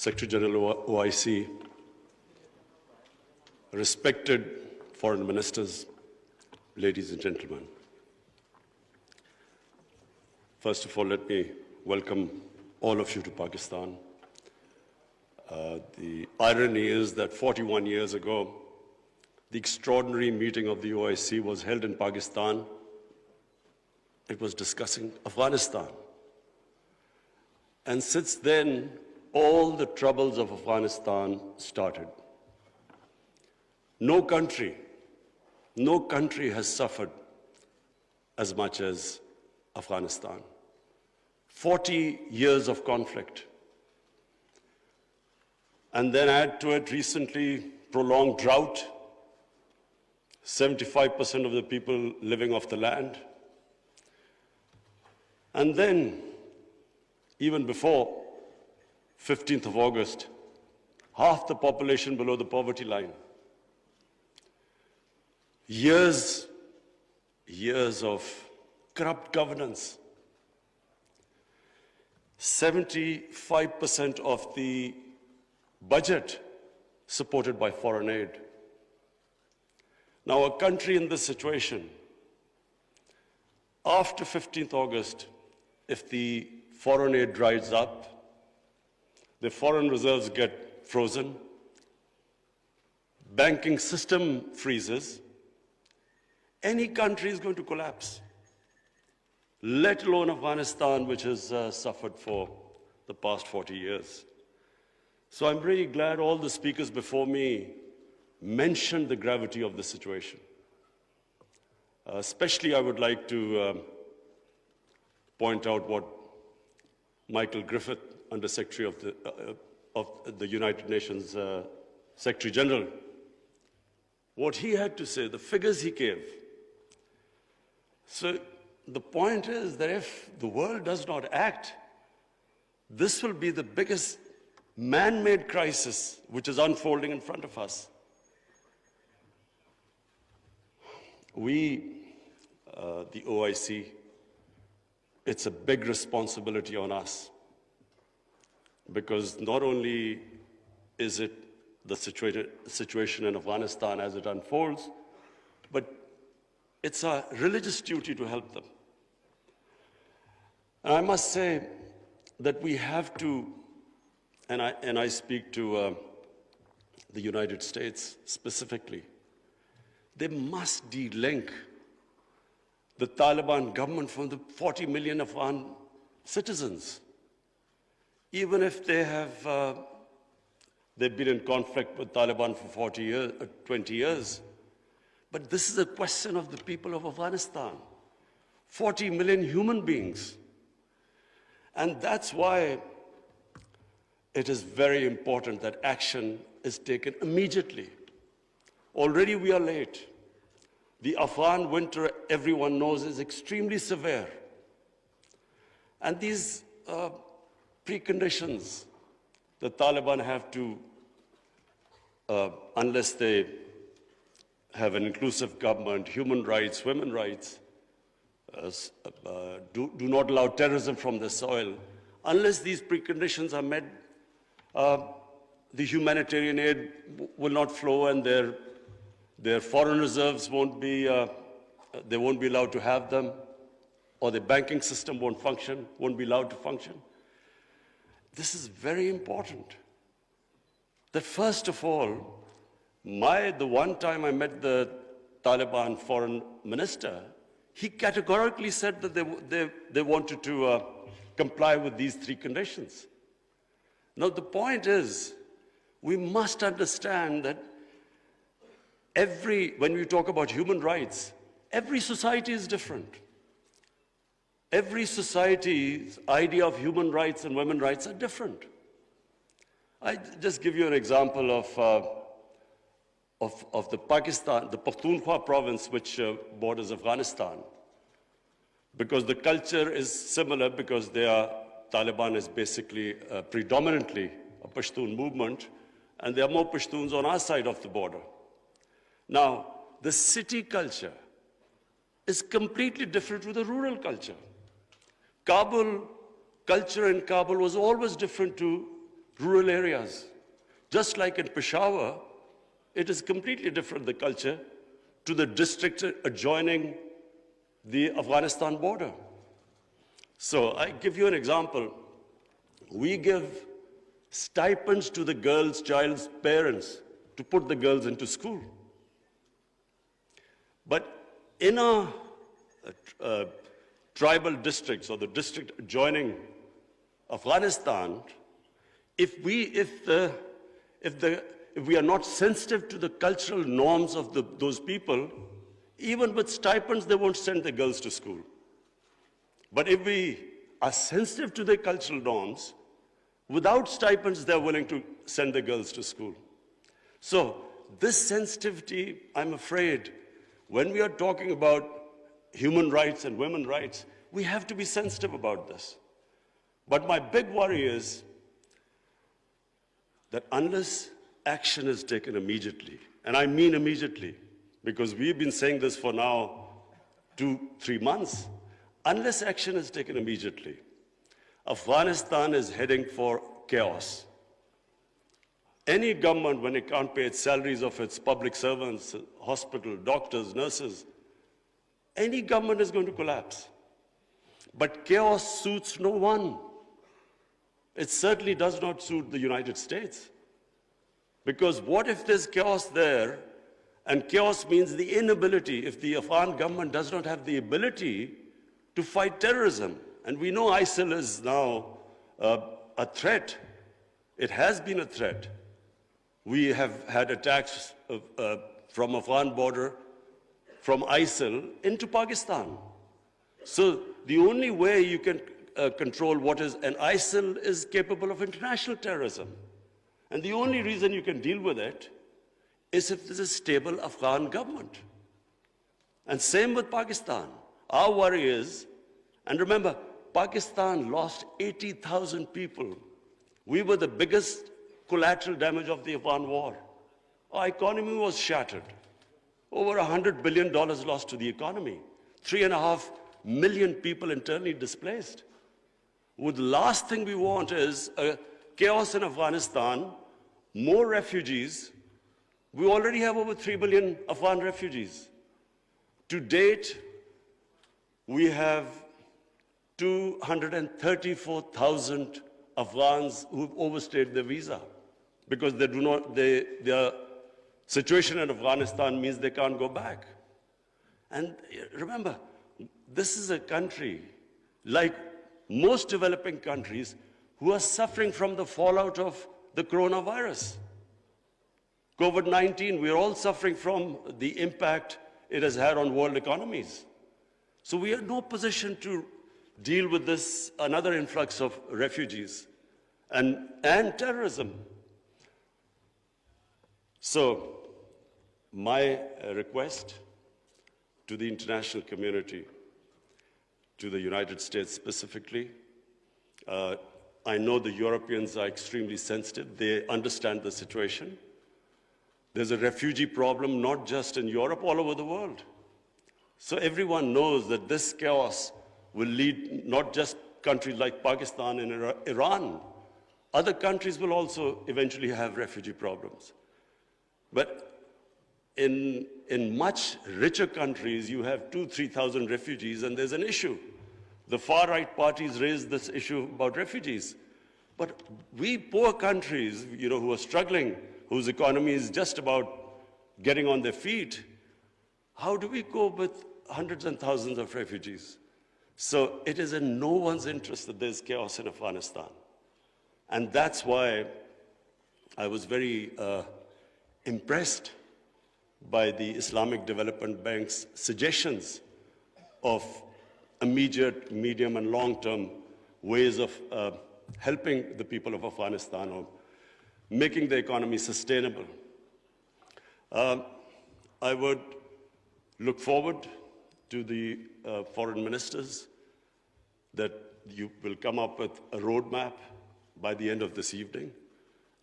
Secretary General OIC, respected foreign ministers, ladies and gentlemen. First of all, let me welcome all of you to Pakistan. The irony is that 41 years ago, the extraordinary meeting of the OIC was held in Pakistan. It was discussing Afghanistan. And since then, all the troubles of Afghanistan started. No country has suffered as much as Afghanistan. 40 years of conflict. And then add to it recently prolonged drought, 75% of the people living off the land. And then, even before 15th of August, half the population below the poverty line. Years of corrupt governance. 75% of the budget supported by foreign aid. Now, a country in this situation, after 15th August, if the foreign aid dries up, the foreign reserves get frozen, banking system freezes, any country is going to collapse, let alone Afghanistan, which has suffered for the past 40 years. So I'm really glad all the speakers before me mentioned the gravity of the situation. Especially, I would like to point out what Michael Griffith, Under Secretary of the United Nations Secretary General, what he had to say, the figures he gave. So the point is that if the world does not act, this will be the biggest man-made crisis which is unfolding in front of us. We, the OIC, it's a big responsibility on us, because not only is it the situation in Afghanistan as it unfolds, but it's a religious duty to help them. And I must say that we have to, and I speak to the United States specifically, they must de-link the Taliban government from the 40 million Afghan citizens. Even if they have, they've been in conflict with Taliban for 40 years, 20 years. But this is a question of the people of Afghanistan. 40 million human beings. And that's why it is very important that action is taken immediately. Already we are late. The Afghan winter, everyone knows, is extremely severe. And these preconditions the Taliban have to, unless they have an inclusive government, human rights, women's rights, do not allow terrorism from the soil. Unless these preconditions are met, the humanitarian aid will not flow, and their foreign reserves won't be, they won't be allowed to have them, or the banking system won't function, won't be allowed to function. This is very important. That first of all, the one time I met the Taliban foreign minister, he categorically said that they wanted to comply with these three conditions. Now, the point is, we must understand that when we talk about human rights, every society is different. Every society's idea of human rights and women's rights are different. I just give you an example of the Pakhtunkhwa province, which borders Afghanistan, because the culture is similar, because Taliban is basically predominantly a Pashtun movement, and there are more Pashtuns on our side of the border. Now, the city culture is completely different to the rural culture. Culture in Kabul was always different to rural areas. Just like in Peshawar, it is completely different, the culture, to the district adjoining the Afghanistan border. So I give you an example. We give stipends to the child's parents to put the girls into school. But in our tribal districts or the district adjoining Afghanistan, if we are not sensitive to the cultural norms of those people, even with stipends, they won't send their girls to school. But if we are sensitive to their cultural norms, without stipends, they're willing to send their girls to school. So this sensitivity, I'm afraid, when we are talking about human rights and women's rights, we have to be sensitive about this. But my big worry is that unless action is taken immediately, and I mean immediately, because we've been saying this for now 2-3 months, unless action is taken immediately, Afghanistan is heading for chaos. Any government, when it can't pay its salaries of its public servants, hospital, doctors, nurses, any government is going to collapse. But chaos suits no one. It certainly does not suit the United States. Because what if there's chaos there, and chaos means the inability, if the Afghan government does not have the ability to fight terrorism. And we know ISIL is now a threat. It has been a threat. We have had attacks from Afghan border, from ISIL into Pakistan. So the only way you can control what is, and ISIL is capable of international terrorism. And the only reason you can deal with it is if there's a stable Afghan government. And same with Pakistan. Our worry is, and remember, Pakistan lost 80,000 people. We were the biggest collateral damage of the Afghan war. Our economy was shattered. Over $100 billion lost to the economy. 3.5 million people internally displaced. Well, the last thing we want is chaos in Afghanistan, more refugees. We already have over 3 billion Afghan refugees. To date, we have 234,000 Afghans who've overstayed their visa because their situation in Afghanistan means they can't go back. And remember, this is a country, like most developing countries, who are suffering from the fallout of the coronavirus. COVID-19, we're all suffering from the impact it has had on world economies. So we are in no position to deal with this, another influx of refugees and terrorism. So my request to the international community, to the United States specifically, I know the Europeans are extremely sensitive. They understand the situation. There's a refugee problem not just in Europe, all over the world. So everyone knows that this chaos will lead not just countries like Pakistan and Iran. Other countries will also eventually have refugee problems. But in much richer countries, you have 2,000-3,000 refugees, and there's an issue. The far-right parties raise this issue about refugees. But we poor countries, who are struggling, whose economy is just about getting on their feet, how do we cope with hundreds and thousands of refugees? So it is in no one's interest that there's chaos in Afghanistan. And that's why I was very impressed by the Islamic Development Bank's suggestions of immediate, medium, and long-term ways of helping the people of Afghanistan or making the economy sustainable. I would look forward to the foreign ministers that you will come up with a roadmap by the end of this evening.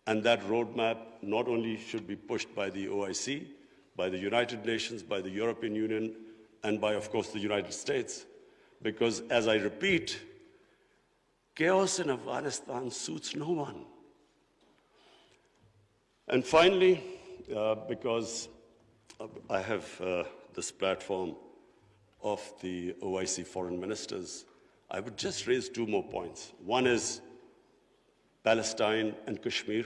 And that roadmap not only should be pushed by the OIC, by the United Nations, by the European Union, and by, of course, the United States. Because, as I repeat, chaos in Afghanistan suits no one. And finally, because I have this platform of the OIC foreign ministers, I would just raise two more points. One is Palestine and Kashmir.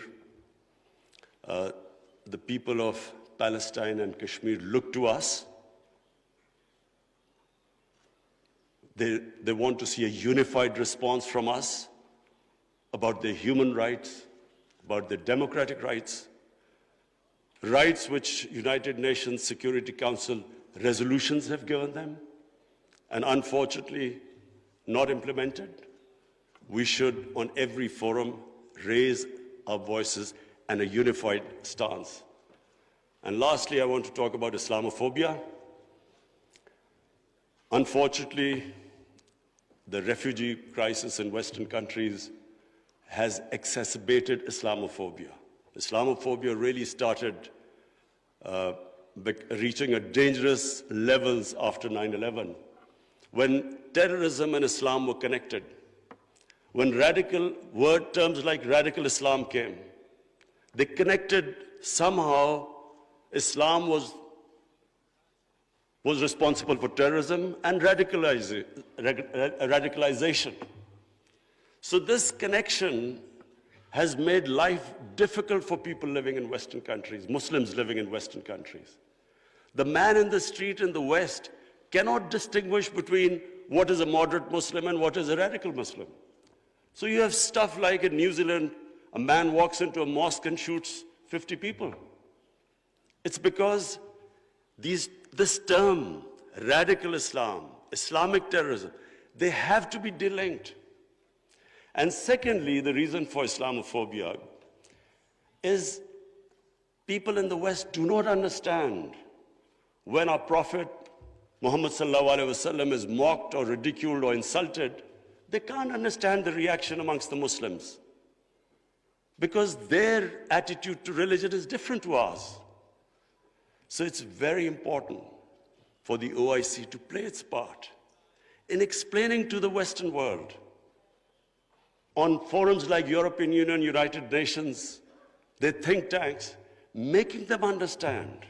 The people of Palestine and Kashmir look to us. They want to see a unified response from us about their human rights, about their democratic rights, rights which United Nations Security Council resolutions have given them, and unfortunately not implemented. We should, on every forum, raise our voices and a unified stance. And lastly, I want to talk about Islamophobia. Unfortunately, the refugee crisis in Western countries has exacerbated Islamophobia. Islamophobia really started reaching a dangerous levels after 9/11, when terrorism and Islam were connected, when terms like radical Islam came. They connected somehow. Islam was responsible for terrorism and radicalization. So this connection has made life difficult for people living in Western countries, Muslims living in Western countries. The man in the street in the West cannot distinguish between what is a moderate Muslim and what is a radical Muslim. So you have stuff like in New Zealand, a man walks into a mosque and shoots 50 people. It's because this term, radical Islam, Islamic terrorism, they have to be delinked. And secondly, the reason for Islamophobia is people in the West do not understand when our Prophet Muhammad sallallahu alaihi wasallam is mocked or ridiculed or insulted. They can't understand the reaction amongst the Muslims because their attitude to religion is different to ours. So it's very important for the OIC to play its part in explaining to the Western world on forums like European Union, United Nations, their think tanks, making them understand,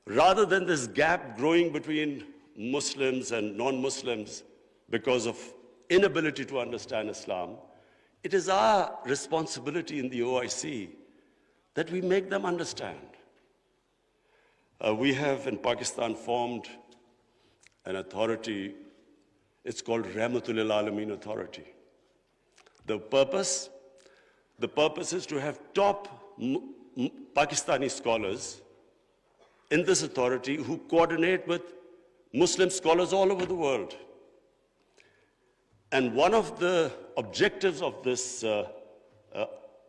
rather than this gap growing between Muslims and non-Muslims because of inability to understand Islam. It is our responsibility in the OIC that we make them understand. We have in Pakistan formed an authority. It's called Rahmatul Lil Alameen Authority. The purpose is to have top Pakistani scholars in this authority who coordinate with Muslim scholars all over the world. And one of the objectives of this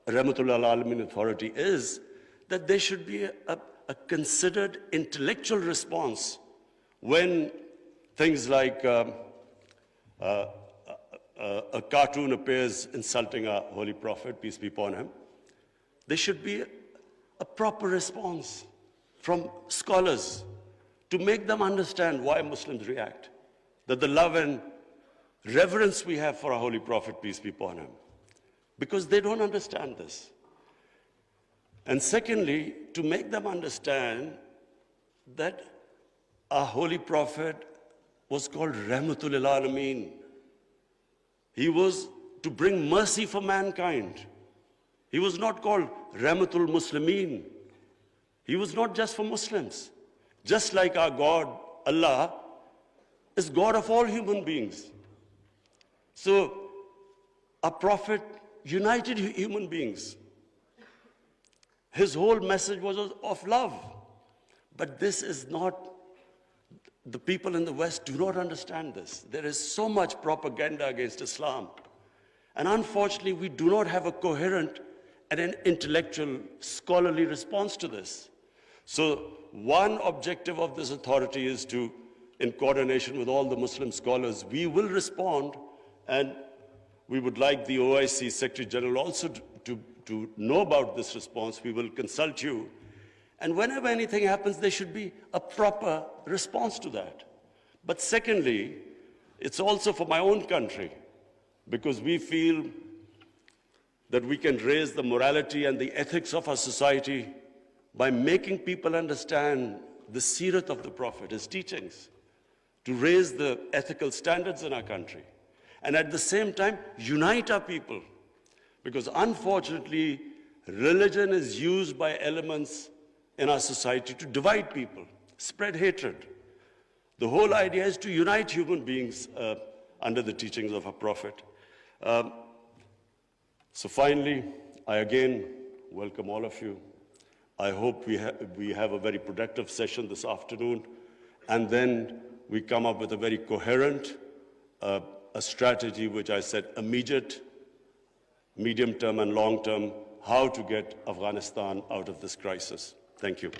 Rahmatul Lil Alameen Authority is that there should be a considered intellectual response when things like a cartoon appears insulting our Holy Prophet, peace be upon him. There should be a proper response from scholars to make them understand why Muslims react, that the love and reverence we have for our Holy Prophet, peace be upon him, because they don't understand this. And secondly, to make them understand that our Holy Prophet was called Rahmatul Lil Alameen. He was to bring mercy for mankind. He was not called Rahmatul Muslimeen. He was not just for Muslims. Just like our God, Allah, is God of all human beings. So our Prophet united human beings. His whole message was of love. But this is not, the people in the West do not understand this. There is so much propaganda against Islam. And unfortunately, we do not have a coherent and an intellectual, scholarly response to this. So one objective of this authority is to, in coordination with all the Muslim scholars, we will respond, and we would like the OIC Secretary General also to know about this response. We will consult you. And whenever anything happens, there should be a proper response to that. But secondly, it's also for my own country, because we feel that we can raise the morality and the ethics of our society by making people understand the seerat of the Prophet, his teachings, to raise the ethical standards in our country, and at the same time, unite our people. Because unfortunately, religion is used by elements in our society to divide people, spread hatred. The whole idea is to unite human beings under the teachings of our Prophet. So finally, I again welcome all of you. I hope we have a very productive session this afternoon, and then we come up with a very coherent a strategy, which I said immediate, medium-term and long-term, how to get Afghanistan out of this crisis. Thank you.